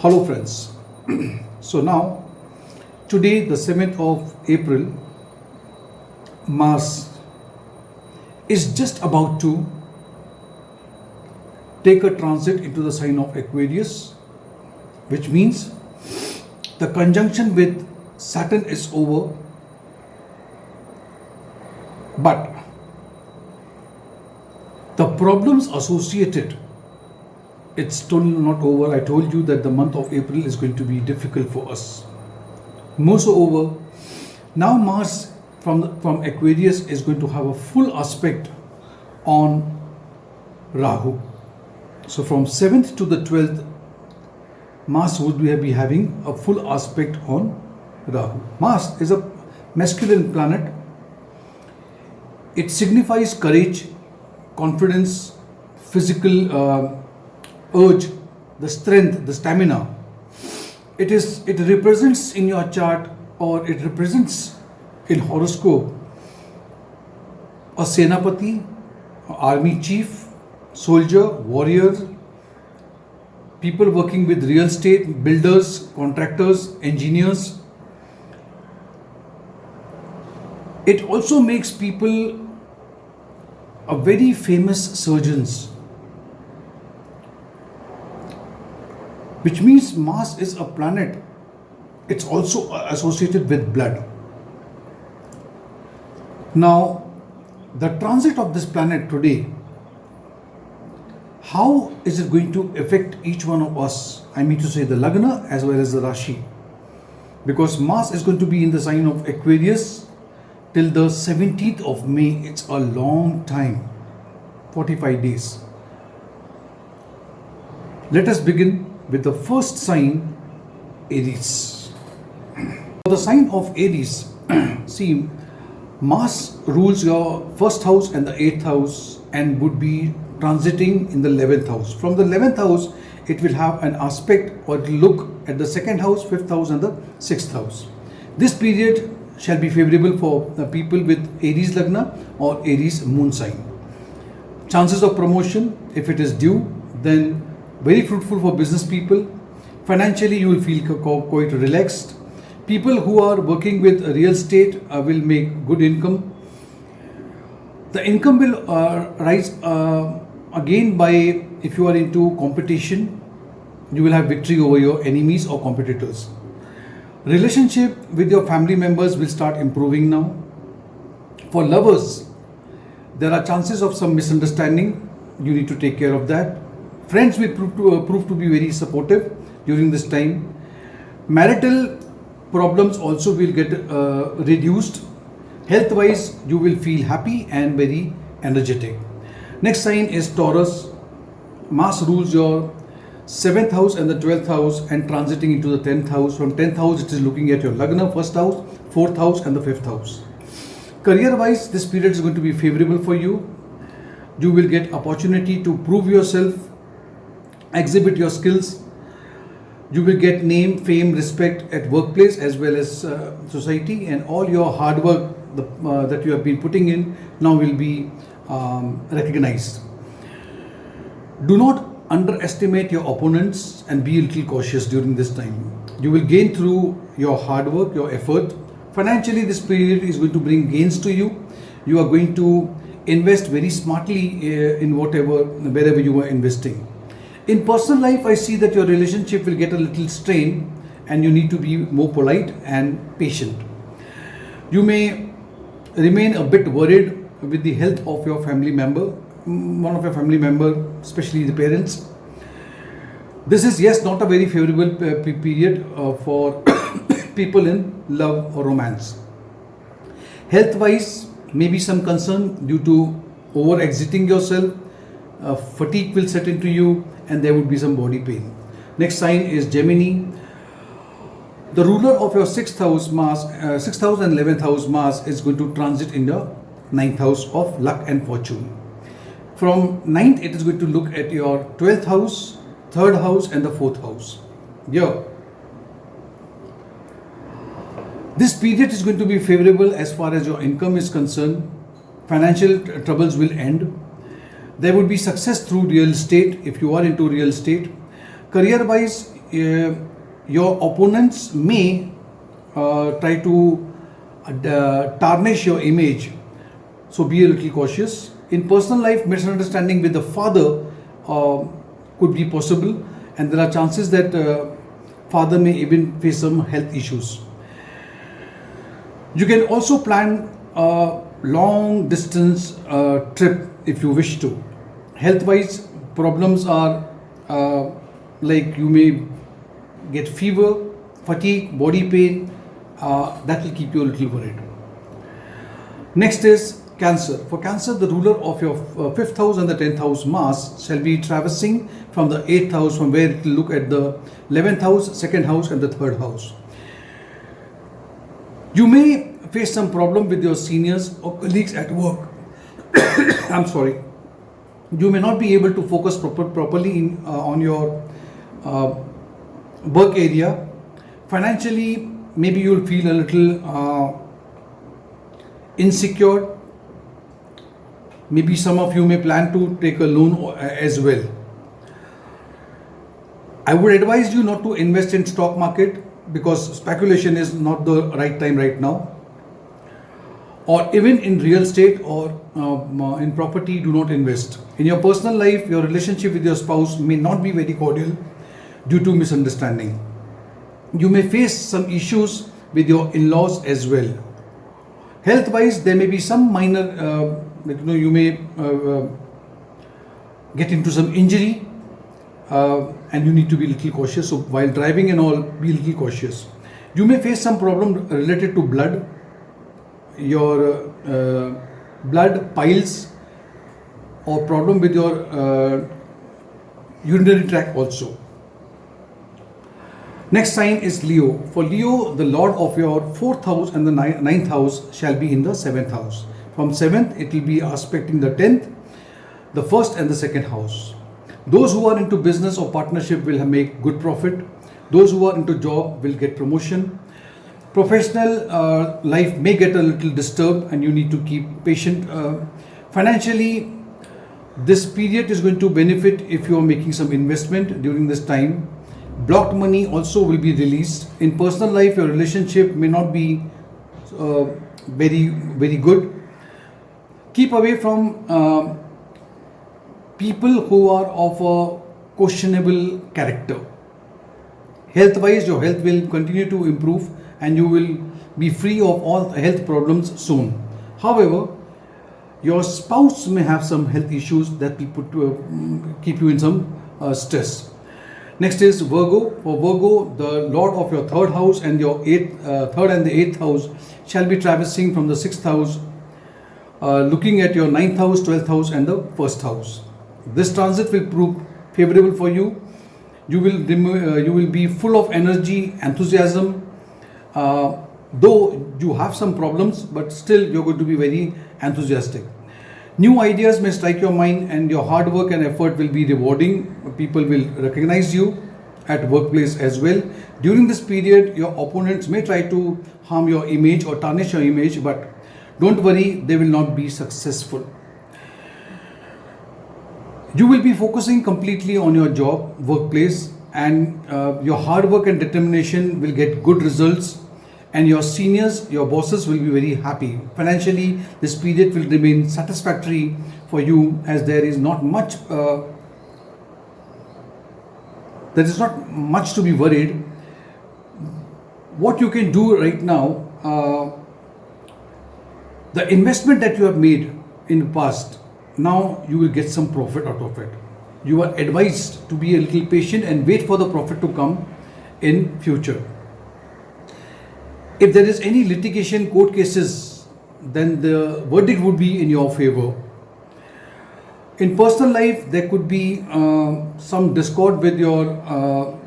Hello friends. So now today the 7th of April, Mars is just about to take a transit into the sign of Aquarius, which means the conjunction with Saturn is over, but the problems associated, it's still not over. I told you that the month of April is going to be difficult for us. Moreover, now Mars from Aquarius is going to have a full aspect on Rahu. So from 7th to the 12th, Mars would be having a full aspect on Rahu. Mars is a masculine planet. It signifies courage, confidence, physical urge, the strength, the stamina. It represents in your chart, or it represents in horoscope, a Senapati, army chief, soldier, warrior, people working with real estate, builders, contractors, engineers. It also makes people a very famous surgeons, which means Mars is a planet. It's also associated with blood. Now, the transit of this planet today, how is it going to affect each one of us? I mean to say the Lagna as well as the Rashi. Because Mars is going to be in the sign of Aquarius till the 17th of May. It's a long time, 45 days. Let us begin with the first sign, Aries. For the sign of Aries, see, Mars rules your first house and the 8th house and would be transiting in the 11th house. From the 11th house, it will have an aspect or look at the 2nd house, 5th house and the 6th house. This period shall be favorable for the people with Aries Lagna or Aries moon sign. Chances of promotion, if it is due, then very fruitful for business people. Financially, you will feel quite relaxed. People who are working with real estate will make good income. The income will rise again by, if you are into competition, you will have victory over your enemies or competitors. Relationship with your family members will start improving now. For lovers, there are chances of some misunderstanding. You need to take care of that. Friends will prove to be very supportive during this time. Marital problems also will get reduced. Health-wise, you will feel happy and very energetic. Next sign is Taurus. Mars rules your 7th house and the 12th house and transiting into the 10th house. From 10th house, it is looking at your Lagna, 1st house, 4th house and the 5th house. Career-wise, this period is going to be favorable for you. You will get opportunity to prove yourself, exhibit your skills. You will get name, fame, respect at workplace as well as society, and all your hard work that you have been putting in now will be recognized. Do not underestimate your opponents and be a little cautious during this time. You will gain through your hard work, your effort. Financially, this period is going to bring gains to you. You are going to invest very smartly in wherever you are investing. In personal life, I see that your relationship will get a little strained and you need to be more polite and patient. You may remain a bit worried with the health of your family member, one of your family member, especially the parents. This is, yes, not a very favorable period for people in love or romance. Health-wise, maybe some concern due to over-exerting yourself. Fatigue will set into you and there would be some body pain. Next sign is Gemini. The ruler of your 6th house, Mars, 6th house and 11th house, Mars, is going to transit in your 9th house of luck and fortune. From 9th, it is going to look at your 12th house, 3rd house and the 4th house. Yeah. This period is going to be favorable as far as your income is concerned. Financial troubles will end. There would be success through real estate if you are into real estate. Career wise, your opponents may try to tarnish your image, so be a little cautious. In personal life, misunderstanding with the father could be possible, and there are chances that father may even face some health issues. You can also plan a long distance trip if you wish to. Health wise, problems are like you may get fever, fatigue, body pain, that will keep you a little worried. Next is Cancer. For Cancer, the ruler of your 5th house and the 10th house, Mars, shall be traversing from the 8th house, from where it will look at the 11th house, 2nd house and the 3rd house. You may face some problem with your seniors or colleagues at work. I'm sorry. You may not be able to focus properly on your work area. Financially, maybe you'll feel a little insecure. Maybe some of you may plan to take a loan as well. I would advise you not to invest in stock market because speculation is not the right time right now. Or even in real estate or in property, do not invest. In your personal life, your relationship with your spouse may not be very cordial due to misunderstanding. You may face some issues with your in-laws as well. Health-wise, there may be some minor, you may get into some injury and you need to be a little cautious. So while driving and all, be a little cautious. You may face some problem related to blood, your blood piles, or problem with your urinary tract also. Next sign is Leo. For Leo, the lord of your 4th house and the 9th house shall be in the 7th house. From 7th, it will be aspecting the 10th, the 1st and the 2nd house. Those who are into business or partnership will make good profit. Those who are into job will get promotion. Professional life may get a little disturbed and you need to keep patient. Financially, this period is going to benefit if you are making some investment during this time. Blocked money also will be released. In personal life, your relationship may not be very good. Keep away from people who are of a questionable character. Health-wise, your health will continue to improve and you will be free of all health problems soon. However, your spouse may have some health issues that will keep you in some stress. Next is Virgo. For Virgo, the lord of your 3rd house and your 3rd and the 8th house shall be traversing from the 6th house, looking at your 9th house, 12th house and the 1st house. This transit will prove favorable for you. You will be full of energy, enthusiasm. Though you have some problems, but still you're going to be very enthusiastic. New ideas may strike your mind and your hard work and effort will be rewarding. People will recognize you at workplace as well. During this period, your opponents may try to harm your image or tarnish your image, but don't worry, they will not be successful. You will be focusing completely on your job, workplace, and your hard work and determination will get good results. And your seniors, your bosses will be very happy. Financially, this period will remain satisfactory for you as there is not much to be worried. What you can do right now, the investment that you have made in the past, now you will get some profit out of it. You are advised to be a little patient and wait for the profit to come in future. If there is any litigation, court cases, then the verdict would be in your favor. In personal life, there could be some discord with your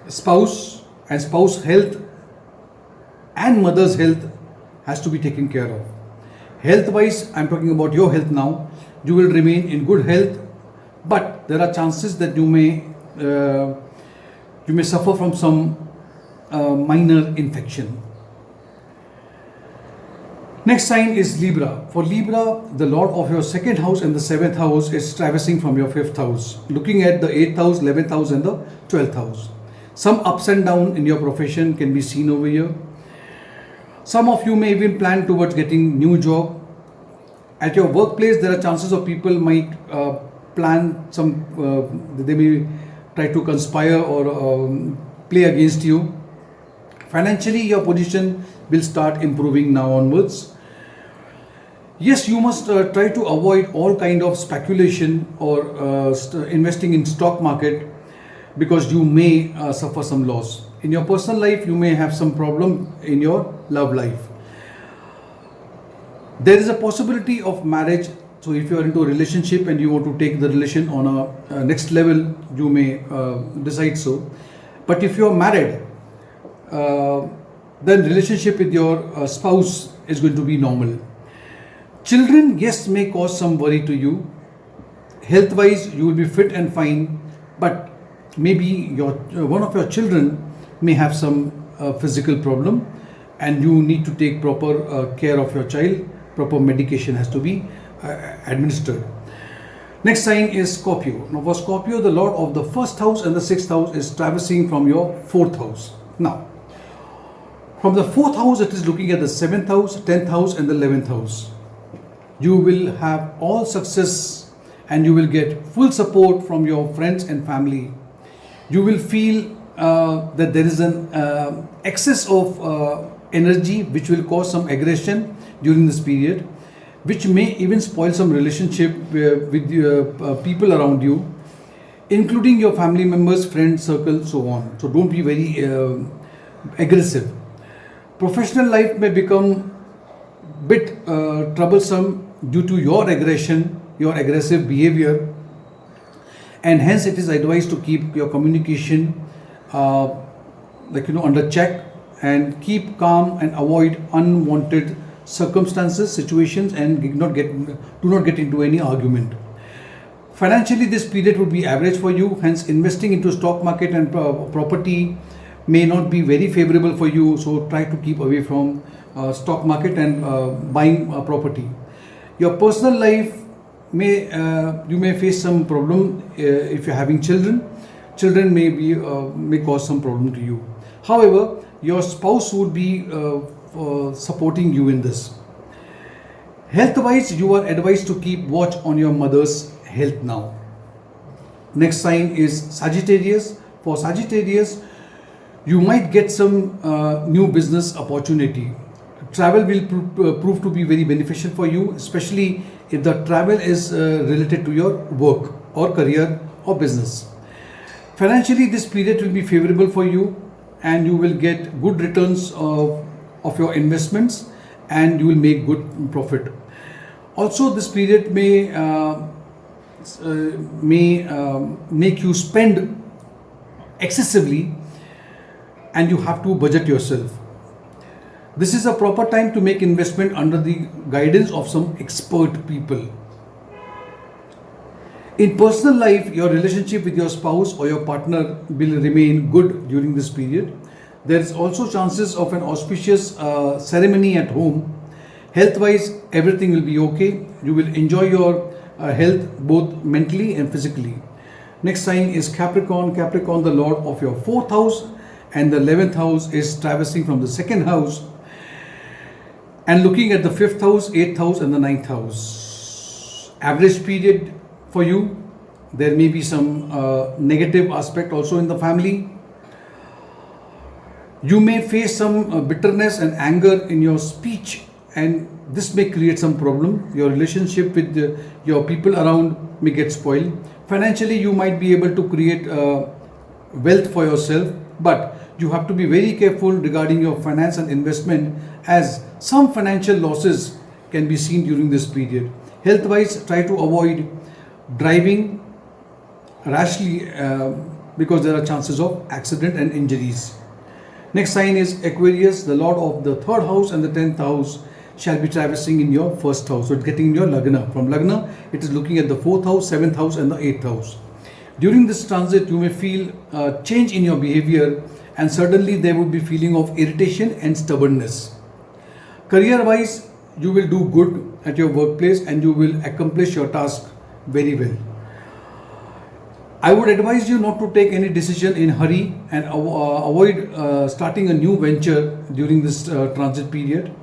spouse, and spouse health and mother's health has to be taken care of. Health wise, I'm talking about your health now. You will remain in good health, but there are chances that you may suffer from some minor infection. Next sign is Libra. For Libra, the lord of your 2nd house and the 7th house is traversing from your 5th house, looking at the 8th house, 11th house and the 12th house. Some ups and downs in your profession can be seen over here. Some of you may even plan towards getting new job. At your workplace, there are chances of people might plan some, they may try to conspire or play against you. Financially, your position will start improving now onwards. Yes, you must try to avoid all kind of speculation or investing in stock market, because you may suffer some loss. In your personal life, you may have some problem in your love life. There is a possibility of marriage. So if you are into a relationship and you want to take the relation on a next level, you may decide so. But if you are married, then relationship with your spouse is going to be normal. Children, yes, may cause some worry to you. Health wise, you will be fit and fine, but maybe your one of your children may have some physical problem, and you need to take proper care of your child. Proper medication has to be administered. Next sign is Scorpio. Now for Scorpio, the lord of the first house and the sixth house is traversing from your fourth house. Now from the fourth house, it is looking at the seventh house, 10th house and the 11th house. You will have all success and you will get full support from your friends and family. You will feel that there is an excess of energy which will cause some aggression during this period, which may even spoil some relationship with people around you, including your family members, friends, circle, so on. So don't be very aggressive. Professional life may become bit troublesome due to your aggression, your aggressive behavior, and hence it is advised to keep your communication under check and keep calm and avoid unwanted circumstances, situations, and do not get into any argument. Financially, this period would be average for you, hence investing into stock market and property may not be very favorable for you, so try to keep away from stock market and buying property. Your personal life you may face some problem if you're having children. Children may cause some problem to you. However, your spouse would be supporting you in this. Health wise, you are advised to keep watch on your mother's health now. Next sign is Sagittarius. For Sagittarius, you might get some new business opportunity. Travel will prove to be very beneficial for you, especially if the travel is related to your work or career or business. Financially, this period will be favorable for you and you will get good returns of your investments and you will make good profit. Also, this period may make you spend excessively and you have to budget yourself. This is a proper time to make investment under the guidance of some expert people. In personal life, your relationship with your spouse or your partner will remain good during this period. There is also chances of an auspicious ceremony at home. Health-wise, everything will be okay. You will enjoy your health both mentally and physically. Next sign is Capricorn. Capricorn, the lord of your fourth house, and the 11th house is traversing from the second house and looking at the 5th house, 8th house and the 9th house. Average period for you. There may be some negative aspect also in the family. You may face some bitterness and anger in your speech, and this may create some problem. Your relationship with your people around may get spoiled. Financially, you might be able to create wealth for yourself, but you have to be very careful regarding your finance and investment, as some financial losses can be seen during this period. Health wise, try to avoid driving rashly because there are chances of accident and injuries. Next sign is Aquarius. The lord of the 3rd house and the 10th house shall be traversing in your 1st house. So it's getting in your Lagna. From Lagna, it is looking at the 4th house, 7th house and the 8th house. During this transit, you may feel change in your behavior, and certainly there would be feeling of irritation and stubbornness. Career wise, you will do good at your workplace and you will accomplish your task very well. I would advise you not to take any decision in hurry and avoid starting a new venture during this transit period.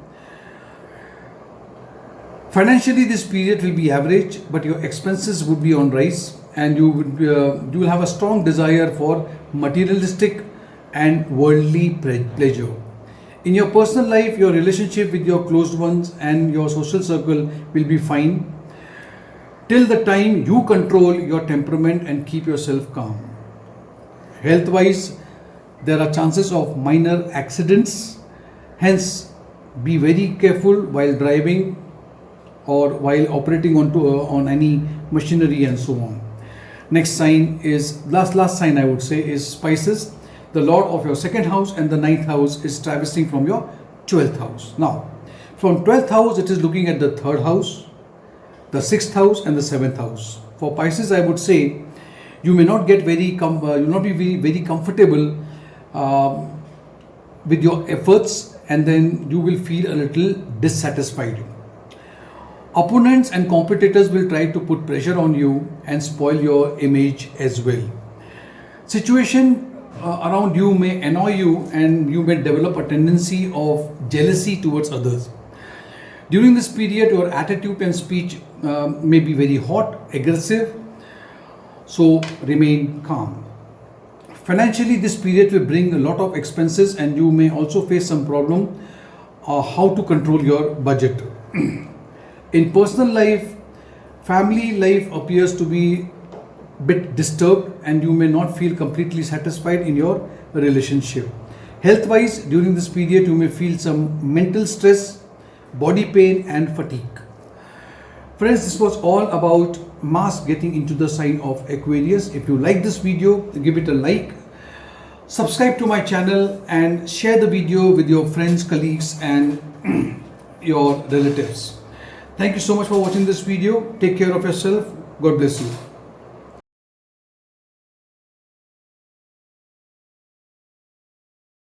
Financially, this period will be average, but your expenses would be on rise, and you will have a strong desire for materialistic and worldly pleasure. In your personal life, your relationship with your closed ones and your social circle will be fine till the time you control your temperament and keep yourself calm. Health wise, there are chances of minor accidents, hence be very careful while driving or while operating on any machinery and so on. Next sign is last sign I would say is Pisces. The lord of your second house and the ninth house is traversing from your 12th house. Now from 12th house it is looking at the third house, the 6th house and the 7th house. For Pisces, I would say you may not get you will not be very comfortable with your efforts, and then you will feel a little dissatisfied. Opponents and competitors will try to put pressure on you and spoil your image as well. Situation around you may annoy you, and you may develop a tendency of jealousy towards others. During this period, your attitude and speech may be very hot, aggressive, so remain calm. Financially, this period will bring a lot of expenses, and you may also face some problem how to control your budget. In personal life, family life appears to be a bit disturbed, and you may not feel completely satisfied in your relationship. Health wise, during this period, you may feel some mental stress, body pain and fatigue. Friends, this was all about Mars getting into the sign of Aquarius. If you like this video, give it a like, subscribe to my channel and share the video with your friends, colleagues and your relatives. Thank you so much for watching this video. Take care of yourself. God bless you.